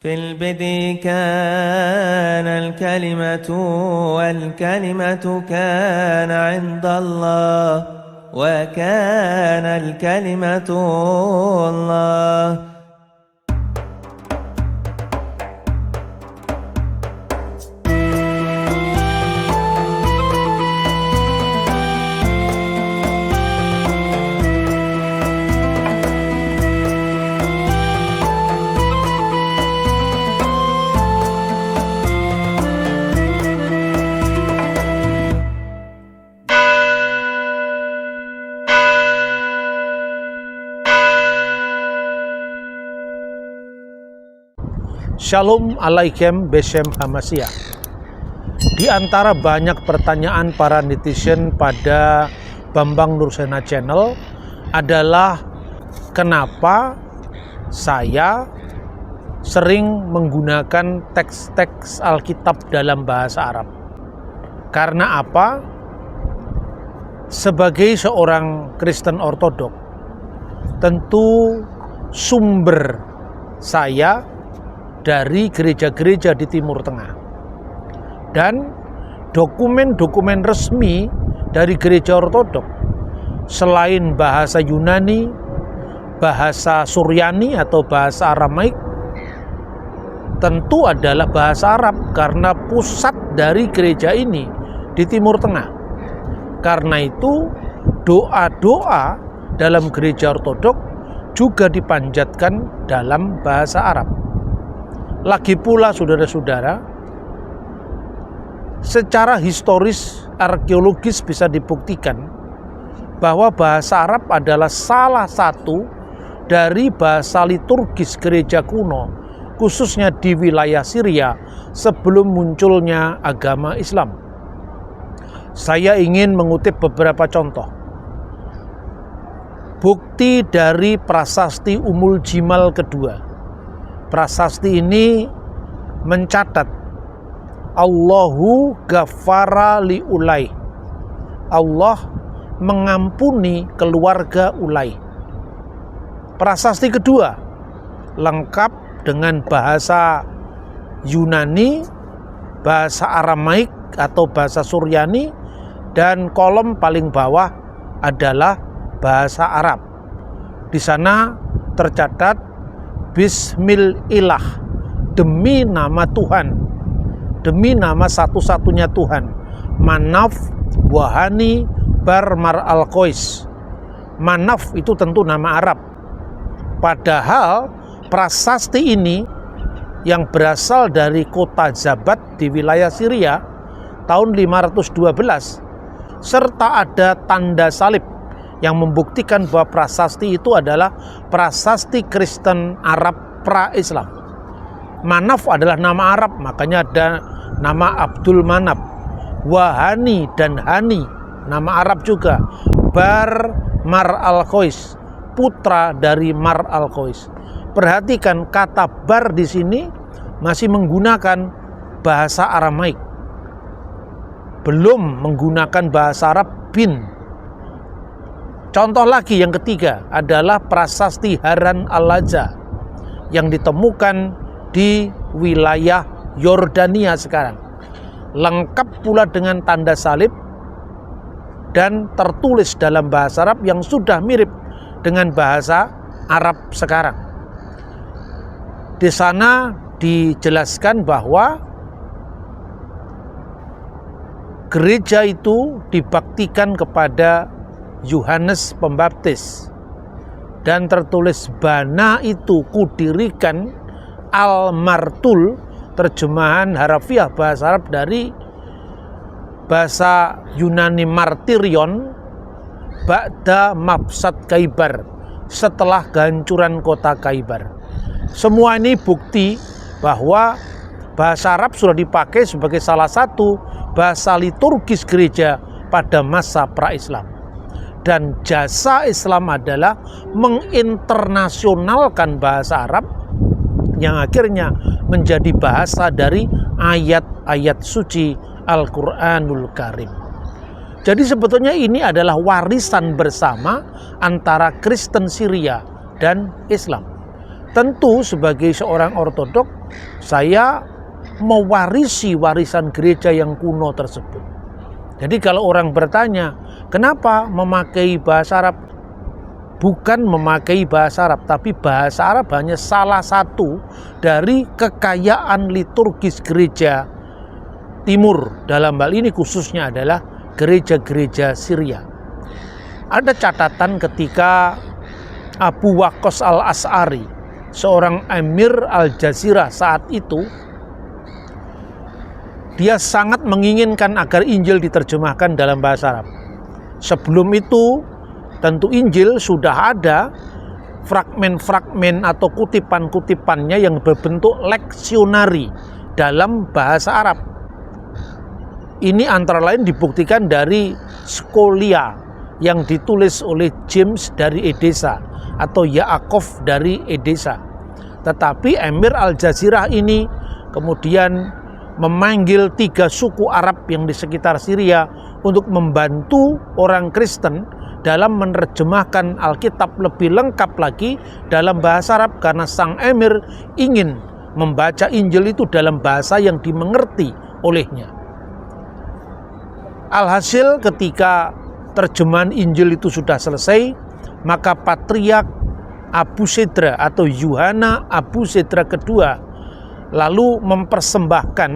في البدء كان الكلمة والكلمة كان عند الله وكان الكلمة الله. Shalom alaikum Beshem Hamasiyah. Di antara banyak pertanyaan para netizen pada Bambang Nursena Channel adalah kenapa saya sering menggunakan teks-teks Alkitab dalam bahasa Arab. Karena apa? Sebagai seorang Kristen Ortodok, tentu sumber saya dari gereja-gereja di Timur Tengah, dan dokumen-dokumen resmi dari gereja Ortodok selain bahasa Yunani, bahasa Suryani atau bahasa Aramaik, tentu adalah bahasa Arab karena pusat dari gereja ini di Timur Tengah. Karena itu doa-doa dalam gereja Ortodok juga dipanjatkan dalam bahasa Arab. Lagi pula saudara-saudara, secara historis arkeologis bisa dibuktikan bahwa bahasa Arab adalah salah satu dari bahasa liturgis gereja kuno, khususnya di wilayah Syria sebelum munculnya agama Islam. Saya ingin mengutip beberapa contoh. Bukti dari prasasti Umul Jimal kedua. Prasasti ini mencatat Allahu ghafara li Ulay. Allah mengampuni keluarga Ulay. Prasasti kedua lengkap dengan bahasa Yunani, bahasa Aramaik atau bahasa Suryani, dan kolom paling bawah adalah bahasa Arab. Di sana tercatat Bismillah, demi nama Tuhan, demi nama satu-satunya Tuhan, Manaf Wahani Bar Mar Al-Qois. Manaf itu tentu nama Arab. Padahal prasasti ini yang berasal dari kota Zabat di wilayah Syria tahun 512, serta ada tanda salib yang membuktikan bahwa prasasti itu adalah prasasti Kristen Arab pra-Islam. Manaf adalah nama Arab, makanya ada nama Abdul Manaf. Wahani dan Hani, nama Arab juga. Bar Mar Al-Qois, putra dari Mar Al-Qois. Perhatikan kata bar di sini masih menggunakan bahasa Aramaik, belum menggunakan bahasa Arab bin. Contoh lagi yang ketiga adalah prasasti Haran Al-Laza yang ditemukan di wilayah Yordania sekarang. Lengkap pula dengan tanda salib dan tertulis dalam bahasa Arab yang sudah mirip dengan bahasa Arab sekarang. Di sana dijelaskan bahwa gereja itu dibaktikan kepada Yohanes Pembaptis, dan tertulis bana itu kudirikan al-martul, terjemahan harafiah bahasa Arab dari bahasa Yunani martirion, ba'da mafsad Khaybar, setelah kehancuran kota Khaybar. Semua ini bukti bahwa bahasa Arab sudah dipakai sebagai salah satu bahasa liturgis gereja pada masa pra-Islam. Dan jasa Islam adalah menginternasionalkan bahasa Arab yang akhirnya menjadi bahasa dari ayat-ayat suci Al-Quranul Karim. Jadi sebetulnya ini adalah warisan bersama antara Kristen Syria dan Islam. Tentu sebagai seorang ortodok, saya mewarisi warisan gereja yang kuno tersebut. Jadi kalau orang bertanya, kenapa memakai bahasa Arab? Bukan memakai bahasa Arab, tapi bahasa Arab hanya salah satu dari kekayaan liturgis gereja Timur. Dalam hal ini khususnya adalah gereja-gereja Syria. Ada catatan ketika Abu Waqqas al-Asy'ari, seorang emir Al-Jazirah saat itu, dia sangat menginginkan agar Injil diterjemahkan dalam bahasa Arab. Sebelum itu, tentu Injil sudah ada fragmen-fragmen atau kutipan-kutipannya yang berbentuk leksionari dalam bahasa Arab. Ini antara lain dibuktikan dari Scholia yang ditulis oleh James dari Edessa atau Yaakov dari Edessa. Tetapi Emir Al-Jazirah ini kemudian memanggil 3 suku Arab yang di sekitar Syria untuk membantu orang Kristen dalam menerjemahkan Alkitab lebih lengkap lagi dalam bahasa Arab, karena sang emir ingin membaca Injil itu dalam bahasa yang dimengerti olehnya. Alhasil ketika terjemahan Injil itu sudah selesai, maka Patriark Abu Sedra atau Yuhana Abu Sedra kedua lalu mempersembahkan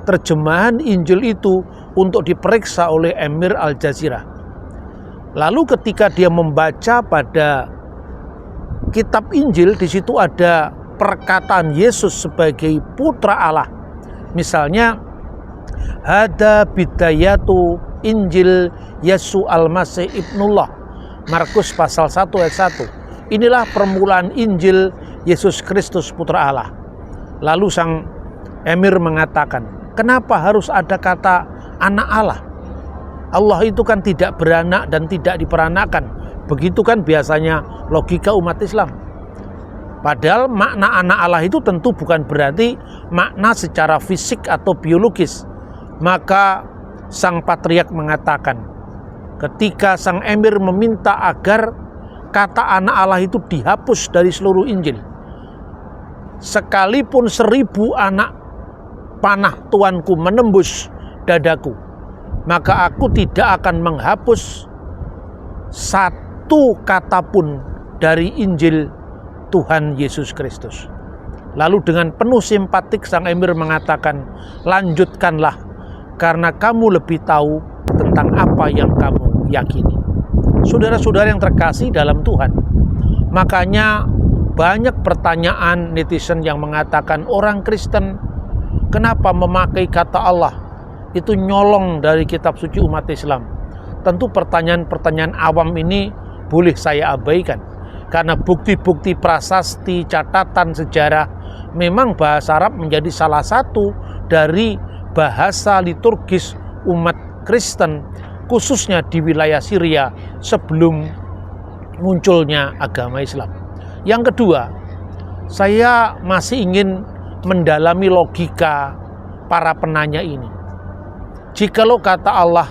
terjemahan Injil itu untuk diperiksa oleh Emir Al-Jazirah. Lalu ketika dia membaca pada kitab Injil, di situ ada perkataan Yesus sebagai putra Allah. Misalnya, hada bidayatu Injil Yesu al-Masih ibnullah, Markus pasal 1 ayat 1. Inilah permulaan Injil Yesus Kristus putra Allah. Lalu sang emir mengatakan, kenapa harus ada kata anak Allah? Allah itu kan tidak beranak dan tidak diperanakan. Begitu kan biasanya logika umat Islam. Padahal makna anak Allah itu tentu bukan berarti makna secara fisik atau biologis. Maka sang patriark mengatakan, ketika sang emir meminta agar kata anak Allah itu dihapus dari seluruh Injil, sekalipun 1000 anak panah Tuanku menembus dadaku, maka aku tidak akan menghapus satu kata pun dari Injil Tuhan Yesus Kristus. Lalu dengan penuh simpatik sang emir mengatakan, lanjutkanlah, karena kamu lebih tahu tentang apa yang kamu yakini. Saudara-saudara yang terkasih dalam Tuhan, makanya banyak pertanyaan netizen yang mengatakan orang Kristen kenapa memakai kata Allah itu nyolong dari kitab suci umat Islam. Tentu pertanyaan-pertanyaan awam ini boleh saya abaikan, karena bukti-bukti prasasti, catatan sejarah, memang bahasa Arab menjadi salah satu dari bahasa liturgis umat Kristen, khususnya di wilayah Syria sebelum munculnya agama Islam. Yang kedua, saya masih ingin mendalami logika para penanya ini. Jikalau kata Allah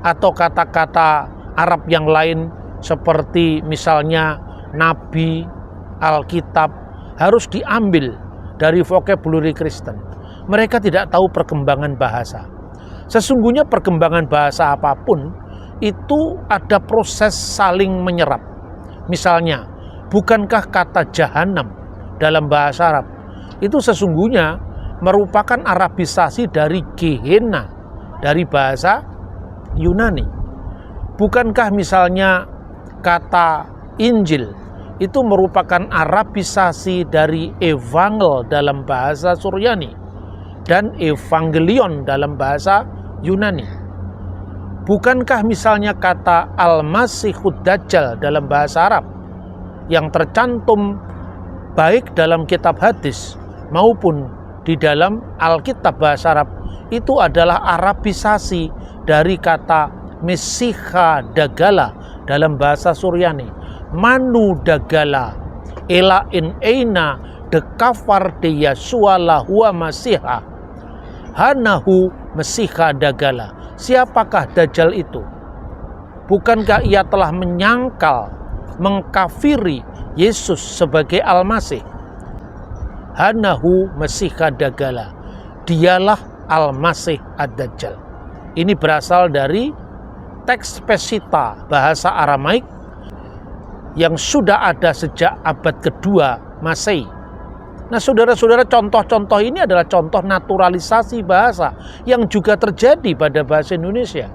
atau kata-kata Arab yang lain seperti misalnya Nabi, Alkitab harus diambil dari vocabulary Kristen, mereka tidak tahu perkembangan bahasa. Sesungguhnya perkembangan bahasa apapun itu ada proses saling menyerap. Misalnya, bukankah kata jahanam dalam bahasa Arab itu sesungguhnya merupakan arabisasi dari Gehenna dari bahasa Yunani? Bukankah misalnya kata Injil itu merupakan arabisasi dari Evangel dalam bahasa Suryani dan Evangelion dalam bahasa Yunani? Bukankah misalnya kata Al-Masihud Dajjal dalam bahasa Arab yang tercantum baik dalam kitab hadis maupun di dalam Alkitab bahasa Arab itu adalah arabisasi dari kata Mesiha Dagala dalam bahasa Suryani, Manu Dagala Ela in Eina de Kafar de Yasua lahua Masiha Hanahu Mesiha Dagala. Siapakah Dajjal itu? Bukankah ia telah menyangkal mengkafiri Yesus sebagai Al-Masih. Hanahu Masih Kadagala, dialah Al-Masih Ad-Dajjal. Ini berasal dari teks Pesita bahasa Aramaik yang sudah ada sejak abad kedua Masehi. Nah, saudara-saudara, contoh-contoh ini adalah contoh naturalisasi bahasa yang juga terjadi pada bahasa Indonesia.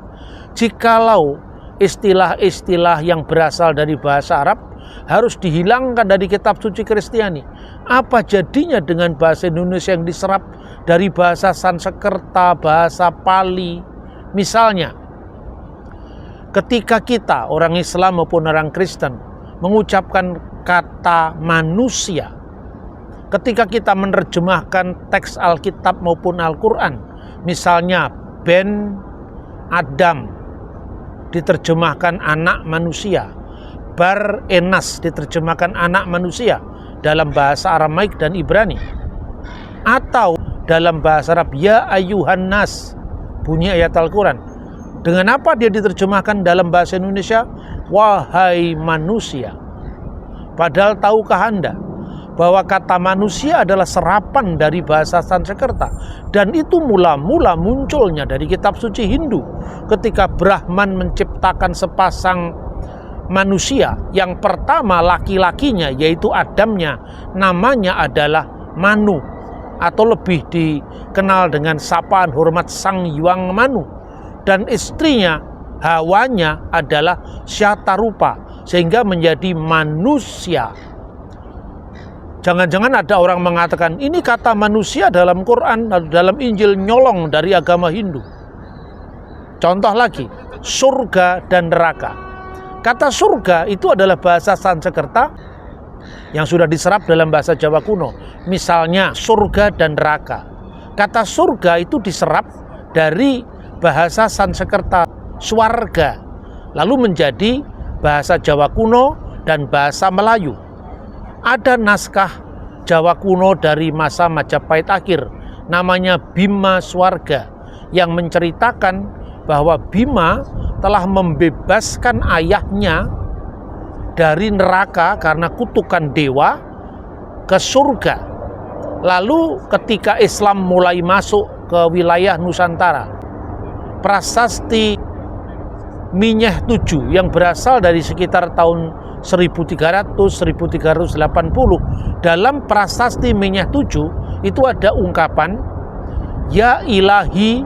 Jikalau istilah-istilah yang berasal dari bahasa Arab harus dihilangkan dari kitab suci Kristiani, apa jadinya dengan bahasa Indonesia yang diserap dari bahasa Sanskerta, bahasa Pali? Misalnya, ketika kita orang Islam maupun orang Kristen mengucapkan kata manusia, ketika kita menerjemahkan teks Alkitab maupun Al-Quran, misalnya Ben Adam diterjemahkan anak manusia, Bar Enas diterjemahkan anak manusia dalam bahasa Aramaik dan Ibrani, atau dalam bahasa Arab Ya Ayyuhan Nas, bunyi ayat Al-Quran. Dengan apa dia diterjemahkan dalam bahasa Indonesia? Wahai manusia. Padahal tahukah Anda bahwa kata manusia adalah serapan dari bahasa Sanskerta, dan itu mula-mula munculnya dari kitab suci Hindu ketika Brahman menciptakan sepasang manusia. Yang pertama laki-lakinya yaitu Adamnya, namanya adalah Manu, atau lebih dikenal dengan sapaan hormat Sang Hyang Manu, dan istrinya Hawanya adalah Syatarupa, sehingga menjadi manusia. Jangan-jangan ada orang mengatakan ini kata manusia dalam Quran, dalam Injil nyolong dari agama Hindu. Contoh lagi, surga dan neraka. Kata surga itu adalah bahasa Sanskerta yang sudah diserap dalam bahasa Jawa kuno. Misalnya surga dan neraka. Kata surga itu diserap dari bahasa Sanskerta swarga, lalu menjadi bahasa Jawa kuno dan bahasa Melayu. Ada naskah Jawa kuno dari masa Majapahit akhir, namanya Bima Swarga, yang menceritakan bahwa Bima telah membebaskan ayahnya dari neraka karena kutukan dewa ke surga. Lalu ketika Islam mulai masuk ke wilayah Nusantara, prasasti Minyah 7 yang berasal dari sekitar tahun 1300-1380, dalam prasasti Minyah 7 itu ada ungkapan Ya Ilahi,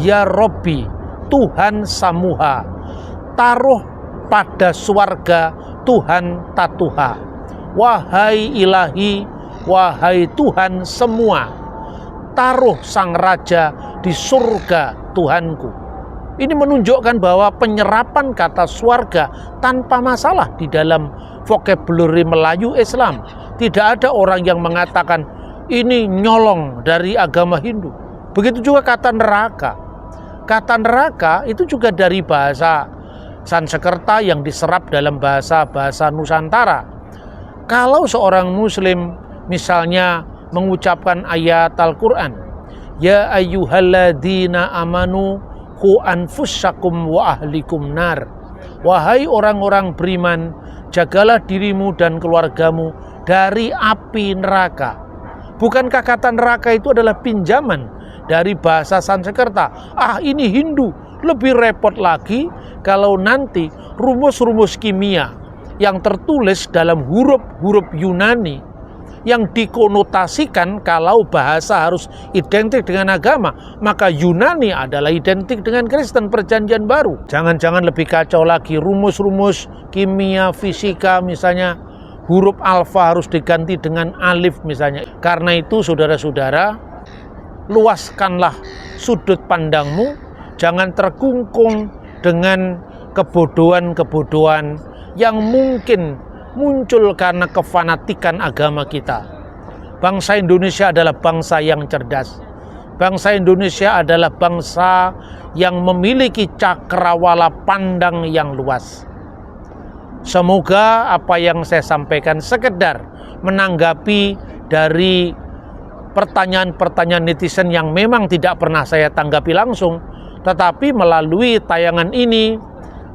Ya Robbi, Tuhan Samuha, taruh pada swarga Tuhan Tatuha. Wahai Ilahi, wahai Tuhan semua, taruh sang raja di surga Tuhanku. Ini menunjukkan bahwa penyerapan kata swarga tanpa masalah di dalam vocabulary Melayu Islam. Tidak ada orang yang mengatakan ini nyolong dari agama Hindu. Begitu juga kata neraka. Kata neraka itu juga dari bahasa Sanskerta yang diserap dalam bahasa Nusantara. Kalau seorang muslim misalnya mengucapkan ayat Al-Quran, Ya ayyuhalladzina amanu qu anfusakum wa ahlikum nar. Wahai orang-orang beriman, jagalah dirimu dan keluargamu dari api neraka. Bukankah kata neraka itu adalah pinjaman dari bahasa Sanskerta? Ini Hindu. Lebih repot lagi kalau nanti rumus-rumus kimia yang tertulis dalam huruf-huruf Yunani yang dikonotasikan kalau bahasa harus identik dengan agama, maka Yunani adalah identik dengan Kristen Perjanjian Baru. Jangan-jangan lebih kacau lagi, rumus-rumus kimia, fisika misalnya, huruf alfa harus diganti dengan alif misalnya. Karena itu saudara-saudara, luaskanlah sudut pandangmu, jangan terkungkung dengan kebodohan-kebodohan yang mungkin muncul karena kefanatikan agama kita. Bangsa Indonesia adalah bangsa yang cerdas. Bangsa Indonesia adalah bangsa yang memiliki cakrawala pandang yang luas. Semoga apa yang saya sampaikan sekedar menanggapi dari pertanyaan-pertanyaan netizen yang memang tidak pernah saya tanggapi langsung, tetapi melalui tayangan ini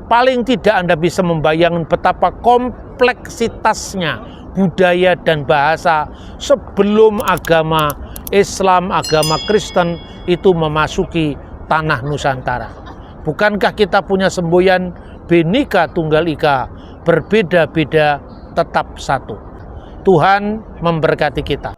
paling tidak Anda bisa membayangkan betapa kompleksitasnya budaya dan bahasa sebelum agama Islam, agama Kristen itu memasuki tanah Nusantara. Bukankah kita punya semboyan Bhinneka Tunggal Ika, berbeda-beda tetap satu. Tuhan memberkati kita.